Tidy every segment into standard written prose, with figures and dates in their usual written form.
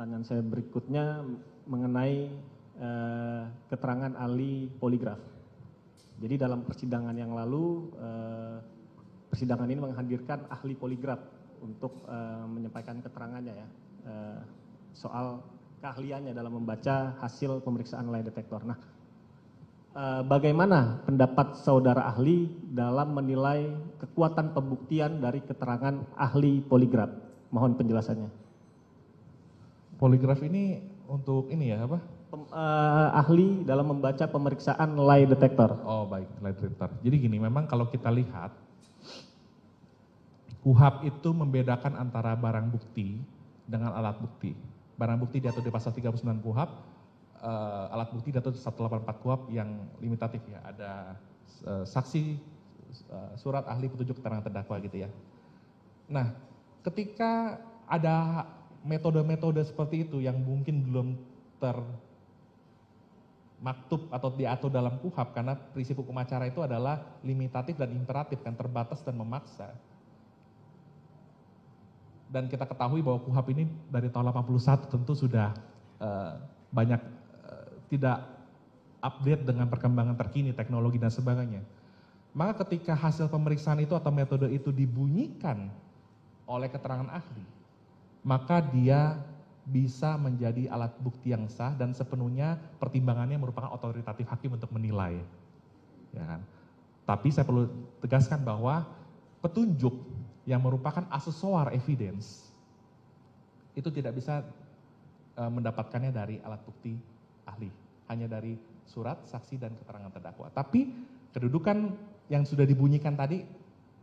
pertanyaan saya berikutnya mengenai keterangan ahli poligraf. Jadi dalam persidangan yang lalu, persidangan ini menghadirkan ahli poligraf untuk menyampaikan keterangannya ya, soal keahliannya dalam membaca hasil pemeriksaan lie detector. Nah, bagaimana pendapat saudara ahli dalam menilai kekuatan pembuktian dari keterangan ahli poligraf? Mohon penjelasannya. Poligraf ini untuk ini ya apa? Ahli dalam membaca pemeriksaan lie detector. Oh baik, lie detector. Jadi gini, memang kalau kita lihat, KUHP itu membedakan antara barang bukti dengan alat bukti. Barang bukti diatur di pasal 39 KUHP, alat bukti diatur di 184 KUHP yang limitatif ya. Ada saksi, surat ahli, petunjuk, keterangan terdakwa gitu ya. Nah, ketika ada metode-metode seperti itu yang mungkin belum termaktub atau diatur dalam KUHP, karena prinsip hukum acara itu adalah limitatif dan imperatif, kan terbatas dan memaksa. Dan kita ketahui bahwa KUHP ini dari tahun 81 tentu sudah banyak tidak update dengan perkembangan terkini, teknologi dan sebagainya. Maka ketika hasil pemeriksaan itu atau metode itu dibunyikan oleh keterangan ahli, maka dia bisa menjadi alat bukti yang sah dan sepenuhnya pertimbangannya merupakan otoritatif hakim untuk menilai. Ya kan? Tapi saya perlu tegaskan bahwa petunjuk yang merupakan aksesoar evidence itu tidak bisa mendapatkannya dari alat bukti ahli, hanya dari surat, saksi, dan keterangan terdakwa. Tapi kedudukan yang sudah dibunyikan tadi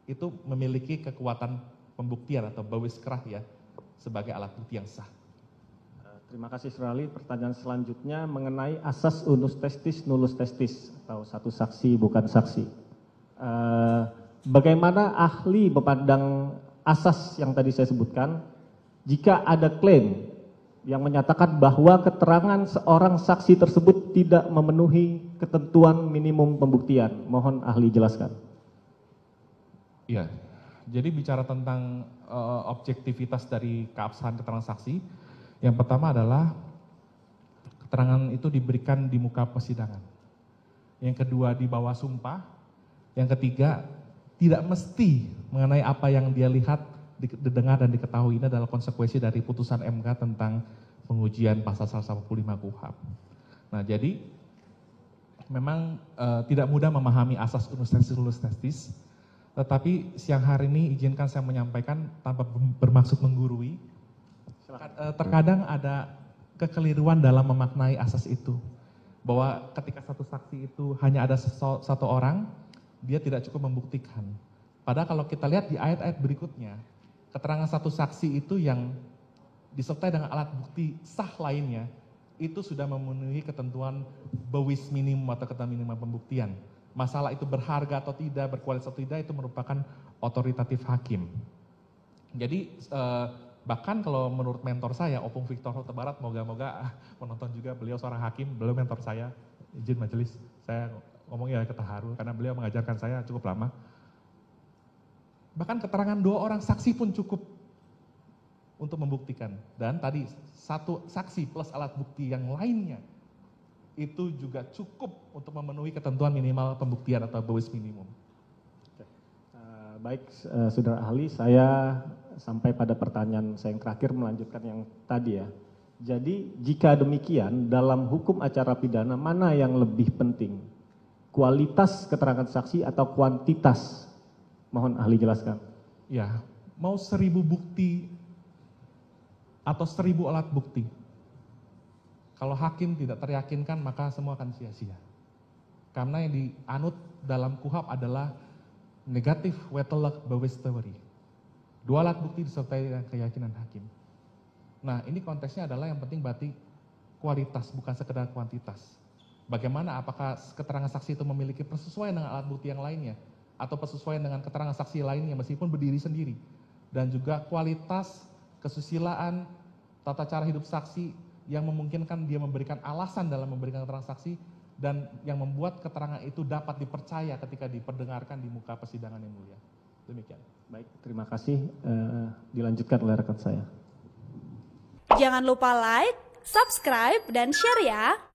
itu memiliki kekuatan pembuktian atau bawis kerah ya, sebagai alat bukti yang sah. Terima kasih Saudara ahli. Pertanyaan selanjutnya mengenai asas unus testis nullus testis atau satu saksi bukan saksi. Bagaimana ahli memandang asas yang tadi saya sebutkan jika ada klaim yang menyatakan bahwa keterangan seorang saksi tersebut tidak memenuhi ketentuan minimum pembuktian? Mohon ahli jelaskan. Iya, jadi bicara tentang objektivitas dari keabsahan keterangan saksi, yang pertama adalah keterangan itu diberikan di muka persidangan. Yang kedua di bawah sumpah. Yang ketiga tidak mesti mengenai apa yang dia lihat, didengar dan diketahui. Ini adalah konsekuensi dari putusan MK tentang pengujian pasal 185 KUHP. Nah jadi memang tidak mudah memahami asas unus testis, tetapi siang hari ini izinkan saya menyampaikan tanpa bermaksud menggurui. Terkadang ada kekeliruan dalam memaknai asas itu. Bahwa ketika satu saksi itu hanya ada satu orang, dia tidak cukup membuktikan. Padahal kalau kita lihat di ayat-ayat berikutnya, keterangan satu saksi itu yang disertai dengan alat bukti sah lainnya, itu sudah memenuhi ketentuan bawis minimum atau ketentuan minimum pembuktian. Masalah itu berharga atau tidak, berkualitas atau tidak, itu merupakan otoritatif hakim. Jadi bahkan kalau menurut mentor saya, Opung Victor Huta Barat, moga-moga menonton juga, beliau seorang hakim, beliau mentor saya, izin majelis, saya ngomongnya terharu karena beliau mengajarkan saya cukup lama. Bahkan keterangan 2 orang saksi pun cukup untuk membuktikan. Dan tadi satu saksi plus alat bukti yang lainnya itu juga cukup untuk memenuhi ketentuan minimal pembuktian atau bawis minimum. Baik, saudara ahli, saya sampai pada pertanyaan saya yang terakhir melanjutkan yang tadi ya. Jadi jika demikian dalam hukum acara pidana mana yang lebih penting? Kualitas keterangan saksi atau kuantitas? Mohon ahli jelaskan. Ya, mau 1000 bukti atau 1000 alat bukti. Kalau hakim tidak teryakinkan maka semua akan sia-sia. Karena yang dianut dalam KUHP adalah negatif wetelek bawis teori. 2 alat bukti disertai dengan keyakinan hakim. Nah ini konteksnya adalah yang penting berarti kualitas bukan sekedar kuantitas. Bagaimana apakah keterangan saksi itu memiliki persesuaian dengan alat bukti yang lainnya atau persesuaian dengan keterangan saksi lainnya meskipun berdiri sendiri. Dan juga kualitas, kesusilaan, tata cara hidup saksi yang memungkinkan dia memberikan alasan dalam memberikan keterangan saksi dan yang membuat keterangan itu dapat dipercaya ketika diperdengarkan di muka persidangan yang mulia. Demikian. Baik, terima kasih. Dilanjutkan oleh rekan saya. Jangan lupa like, subscribe, dan share ya.